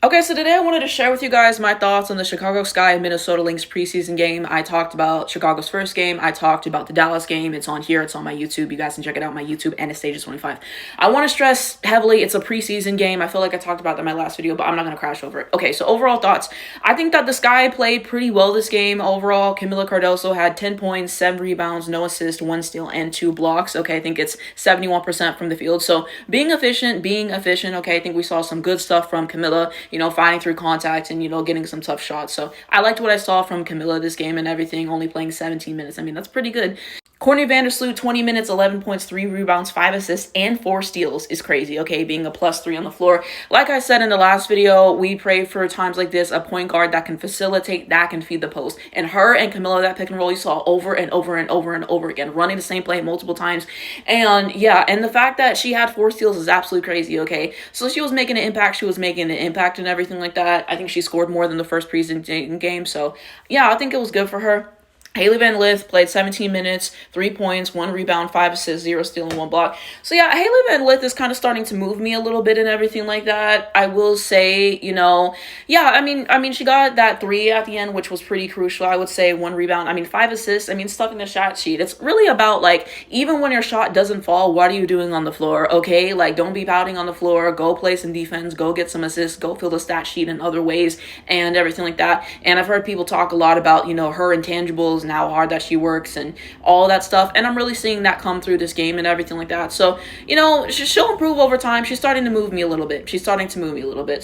Okay, so today I wanted to share with you guys my thoughts on the Chicago Sky and Minnesota Lynx preseason game. I talked about Chicago's first game. I talked about the Dallas game. It's on here. It's on my YouTube. You guys can check it out on my YouTube and it's Stages 25. I want to stress heavily it's a preseason game. I feel like I talked about that in my last video, but I'm not going to crash over it. Okay, so overall thoughts. I think that the Sky played pretty well this game. Overall, Kamilla Cardoso had 10 points, 7 rebounds, no assist, 1 steal, and 2 blocks. Okay, I think it's 71% from the field. So being efficient. Okay, I think we saw some good stuff from Kamilla. Fighting through contact and, getting some tough shots. So I liked what I saw from Kamilla this game and everything, only playing 17 minutes. I mean, that's pretty good. Courtney Vandersloot, 20 minutes, 11 points, 3 rebounds, 5 assists, and 4 steals is crazy, okay? Being a +3 on the floor. Like I said in the last video, we pray for times like this, a point guard that can facilitate, that can feed the post. And her and Kamilla, that pick and roll, you saw over and over and over and over again, running the same play multiple times. And yeah, and the fact that she had 4 steals is absolutely crazy, okay? So she was making an impact. She was making an impact and everything like that. I think she scored more than the first preseason game. So yeah, I think it was good for her. Hailey Van Lith played 17 minutes, 3 points, 1 rebound, 5 assists, 0 steal, and 1 block. So yeah, Hailey Van Lith is kind of starting to move me a little bit and everything like that. I will say, yeah, I mean, she got that 3 at the end, which was pretty crucial. I would say 1 rebound. 5 assists. Stuff in the shot sheet. It's really about, even when your shot doesn't fall, what are you doing on the floor, okay? Don't be pouting on the floor. Go play some defense. Go get some assists. Go fill the stat sheet in other ways and everything like that. And I've heard people talk a lot about, her intangibles and how hard that she works and all that stuff, and I'm really seeing that come through this game and everything like that. So she'll improve over time. She's starting to move me a little bit.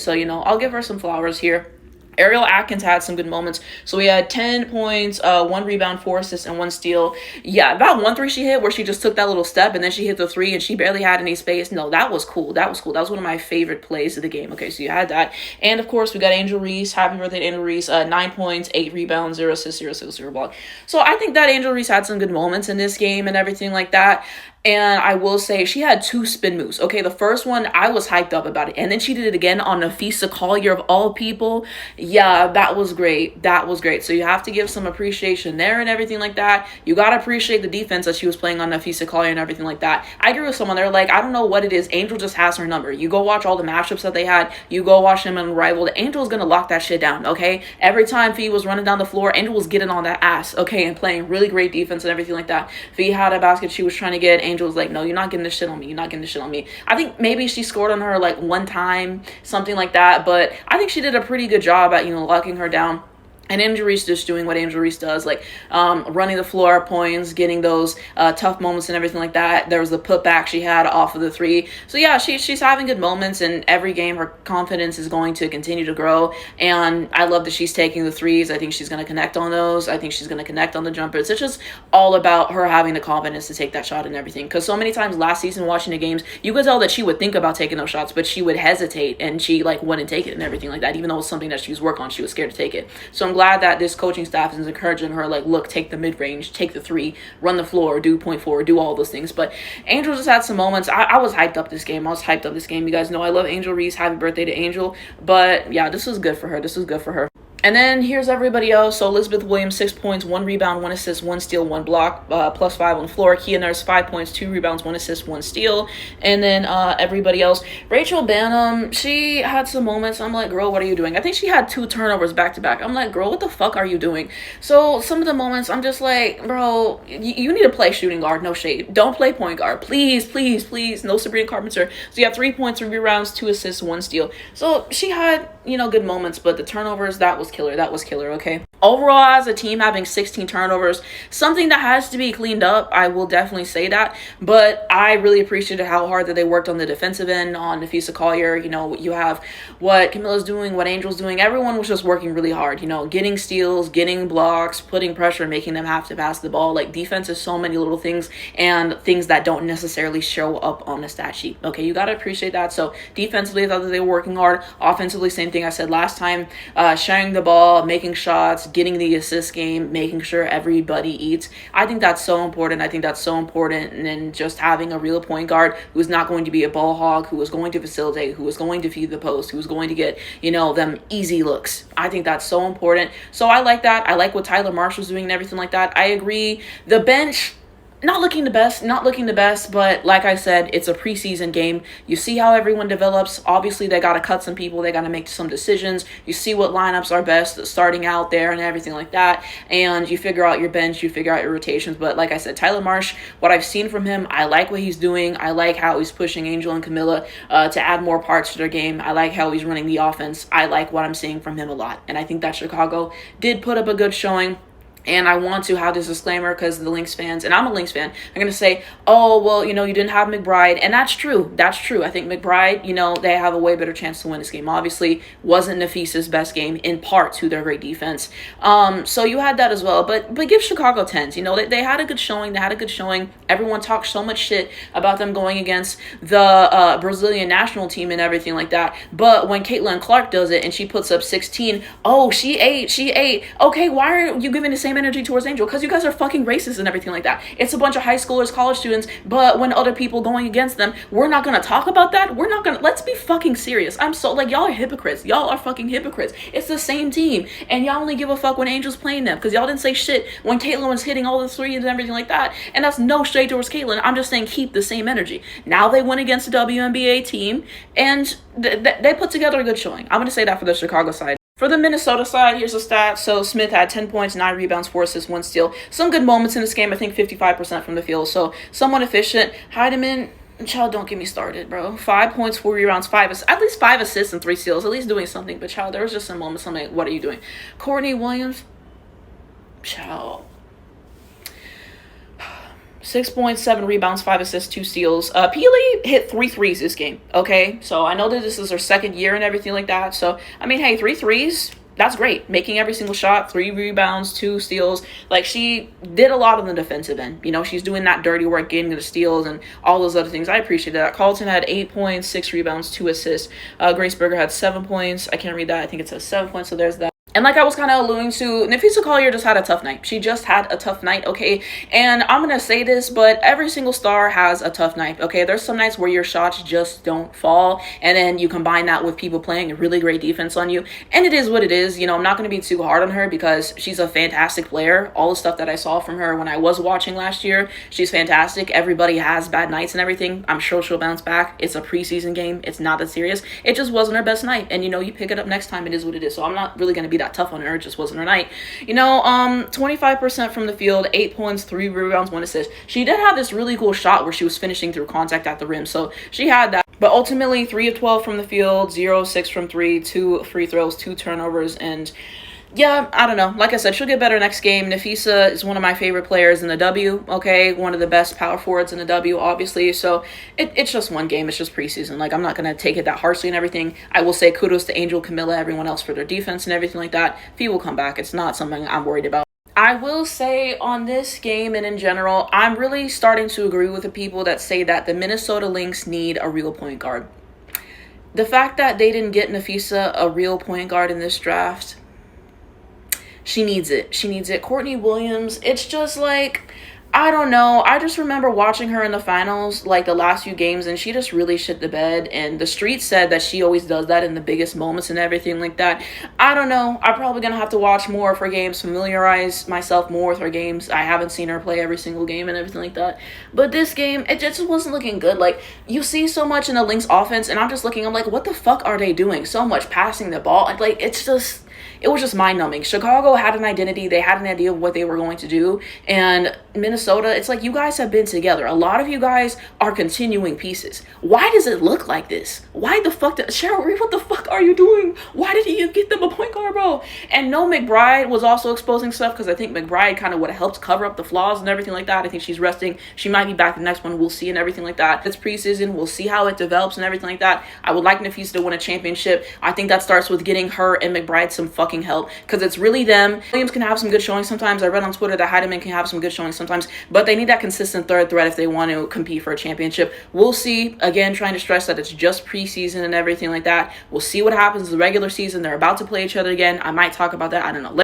So I'll give her some flowers here. Ariel Atkins had some good moments. So we had 10 points, 1 rebound, 4 assists, and 1 steal. Yeah, that 1 3 she hit where she just took that little step and then she hit the 3 and she barely had any space. No, that was cool. That was one of my favorite plays of the game. Okay, so you had that. And of course, we got Angel Reese. Happy birthday to Angel Reese. 9 points, 8 rebounds, 0 assists, 0 steals, 0 block. So I think that Angel Reese had some good moments in this game and everything like that. And I will say she had 2 spin moves. Okay, the first one, I was hyped up about it. And then she did it again on Nafisa Collier of all people. Yeah, that was great. So you have to give some appreciation there and everything like that. You got to appreciate the defense that she was playing on Nafisa Collier and everything like that. I agree with someone. They're like, I don't know what it is. Angel just has her number. You go watch all the matchups that they had. You go watch them Unrivaled. Angel's going to lock that shit down, okay? Every time Fee was running down the floor, Angel was getting on that ass, okay, and playing really great defense and everything like that. Fee had a basket she was trying to get. Angel was like, no, you're not getting this shit on me. I think maybe she scored on her 1 time, something like that. But I think she did a pretty good job at, locking her down. And Angel Reese just doing what Angel Reese does, running the floor, points, getting those tough moments and everything like that. There was the putback she had off of the 3. So yeah, she's having good moments, and every game her confidence is going to continue to grow. And I love that she's taking the 3s. I think she's going to connect on those. I think she's going to connect on the jumpers. It's just all about her having the confidence to take that shot and everything. Because so many times last season watching the games, you could tell that she would think about taking those shots, but she would hesitate and she wouldn't take it and everything like that. Even though it was something that she was working on, she was scared to take it. So I'm glad that this coaching staff is encouraging her, look, take the mid-range, take the 3, run the floor, do point forward, do all those things. But Angel just had some moments. I was hyped up this game. You guys know I love Angel Reese. Happy birthday to Angel. But yeah, this was good for her. And then here's everybody else. So Elizabeth Williams, 6 points, 1 rebound, 1 assist, 1 steal, 1 block, +5 on the floor. Kia Nurse, 5 points, 2 rebounds, 1 assist, 1 steal. And then everybody else. Rachel Banham, she had some moments. I'm like, girl, what are you doing? I think she had 2 turnovers back to back. I'm like, girl, what the fuck are you doing? So some of the moments, I'm just like, bro, you need to play shooting guard. No shade. Don't play point guard. Please. No Sabrina Carpenter. So you have 3 points, 3 rebounds, 2 assists, 1 steal. So she had, good moments, but the turnovers, that was killer, okay? Overall, as a team, having 16 turnovers, something that has to be cleaned up. I will definitely say that. But I really appreciated how hard that they worked on the defensive end, on Nafisa Collier. You have what Kamilla's doing, what Angel's doing. Everyone was just working really hard, getting steals, getting blocks, putting pressure, making them have to pass the ball. Defense is so many little things and things that don't necessarily show up on the stat sheet. Okay, you got to appreciate that. So defensively, I thought that they were working hard. Offensively, same thing I said last time, sharing the ball, making shots, getting the assist game, making sure everybody eats. I think that's so important. And then just having a real point guard who's not going to be a ball hog, who is going to facilitate, who is going to feed the post, who's going to get, them easy looks. I think that's so important. So I like that. I like what Tyler Marshall's doing and everything like that. I agree. The bench, not looking the best, not looking the best, but like I said, it's a preseason game. You see how everyone develops. Obviously, they got to cut some people. They got to make some decisions. You see what lineups are best starting out there and everything like that. And you figure out your bench, you figure out your rotations. But like I said, Tyler Marsh, what I've seen from him, I like what he's doing. I like how he's pushing Angel and Kamilla to add more parts to their game. I like how he's running the offense. I like what I'm seeing from him a lot. And I think that Chicago did put up a good showing. And I want to have this disclaimer because the Lynx fans, and I'm a Lynx fan, are going to say, oh, well, you know, you didn't have McBride. And that's true. That's true. I think McBride, you know, they have a way better chance to win this game. Obviously, wasn't Nafisa's best game, in part to their great defense. So you had that as well. But give Chicago 10s. You know, they had a good showing. They had a good showing. Everyone talked so much shit about them going against the Brazilian national team and everything like that. But when Caitlin Clark does it and she puts up 16, oh, she ate. Okay, why are you giving the same energy towards Angel? Because you guys are fucking racist and everything like that. It's a bunch of high schoolers, college students, but when other people going against them, we're not gonna talk about that. We're not gonna, let's be fucking serious. I'm so, like, y'all are hypocrites. Y'all are fucking hypocrites. It's the same team, and y'all only give a fuck when Angel's playing them, because y'all didn't say shit when Caitlin was hitting all the threes and everything like that, and that's no shade towards Caitlin. I'm just saying keep the same energy. Now they went against the WNBA team, and they put together a good showing. I'm gonna say that for the Chicago side. For the Minnesota side, here's the stats. So Smith had 10 points, 9 rebounds, 4 assists, 1 steal. Some good moments in this game. I think 55% from the field. So somewhat efficient. Heidemann, child, don't get me started, bro. 5 points, 4 rebounds, at least 5 assists and 3 steals. At least doing something. But child, there was just some moments. I'm like, what are you doing? Courtney Williams, child. 6 points, 7 rebounds, 5 assists, 2 steals. Peely hit 3 threes this game, okay? So I know that this is her second year and everything like that. So, I mean, hey, 3 threes, that's great. Making every single shot, 3 rebounds, 2 steals. Like, she did a lot on the defensive end. You know, she's doing that dirty work, getting the steals and all those other things. I appreciate that. Carlton had 8 points, 6 rebounds, 2 assists. Grace Berger had 7 points. I can't read that. I think it says 7 points, so there's that. And like I was kind of alluding to, Napheesa Collier just had a tough night. She just had a tough night, okay? And I'm going to say this, but every single star has a tough night, okay? There's some nights where your shots just don't fall, and then you combine that with people playing a really great defense on you, and it is what it is. You know, I'm not going to be too hard on her because she's a fantastic player. All the stuff that I saw from her when I was watching last year, she's fantastic. Everybody has bad nights and everything. I'm sure she'll bounce back. It's a preseason game. It's not that serious. It just wasn't her best night, and, you know, you pick it up next time. It is what it is, so I'm not really going to be that tough on her. It just wasn't her night. You know, 25% from the field, 8 points, 3 rebounds, 1 assist. She did have this really cool shot where she was finishing through contact at the rim, so she had that. But ultimately, 3 of 12 from the field, 0 of 6 from 3, 2 free throws, 2 turnovers, and yeah, I don't know. Like I said, she'll get better next game. Napheesa is one of my favorite players in the W, okay? One of the best power forwards in the W, obviously. So it's just one game. It's just preseason. Like, I'm not going to take it that harshly and everything. I will say kudos to Angel, Kamilla, everyone else for their defense and everything like that. Fee will come back. It's not something I'm worried about. I will say on this game and in general, I'm really starting to agree with the people that say that the Minnesota Lynx need a real point guard. The fact that they didn't get Napheesa a real point guard in this draft, she needs it. She needs it. Courtney Williams, it's just like, I don't know. I just remember watching her in the finals, like the last few games, and she just really shit the bed. And the street said that she always does that in the biggest moments and everything like that. I don't know. I'm probably going to have to watch more of her games, familiarize myself more with her games. I haven't seen her play every single game and everything like that. But this game, it just wasn't looking good. Like, you see so much in the Lynx offense, and I'm just looking, I'm like, what the fuck are they doing? So much passing the ball. Like, it's just... It was just mind-numbing. Chicago had an identity. They had an idea of what they were going to do. And Minnesota, it's like you guys have been together. A lot of you guys are continuing pieces. Why does it look like this? Why the fuck Cheryl Reeve, what the fuck are you doing? Why did you get them a point guard, bro? And no, McBride was also exposing stuff because I think McBride kind of would have helped cover up the flaws and everything like that. I think she's resting. She might be back the next one. We'll see and everything like that. It's preseason. We'll see how it develops and everything like that. I would like Napheesa to win a championship. I think that starts with getting her and McBride some fucking help because it's really them. Williams can have some good showing sometimes. I read on Twitter that Heidemann can have some good showing sometimes, but they need that consistent third threat if they want to compete for a championship. We'll see. Again, trying to stress that it's just preseason and everything like that. We'll see what happens in the regular season. They're about to play each other again. I might talk about that. I don't know.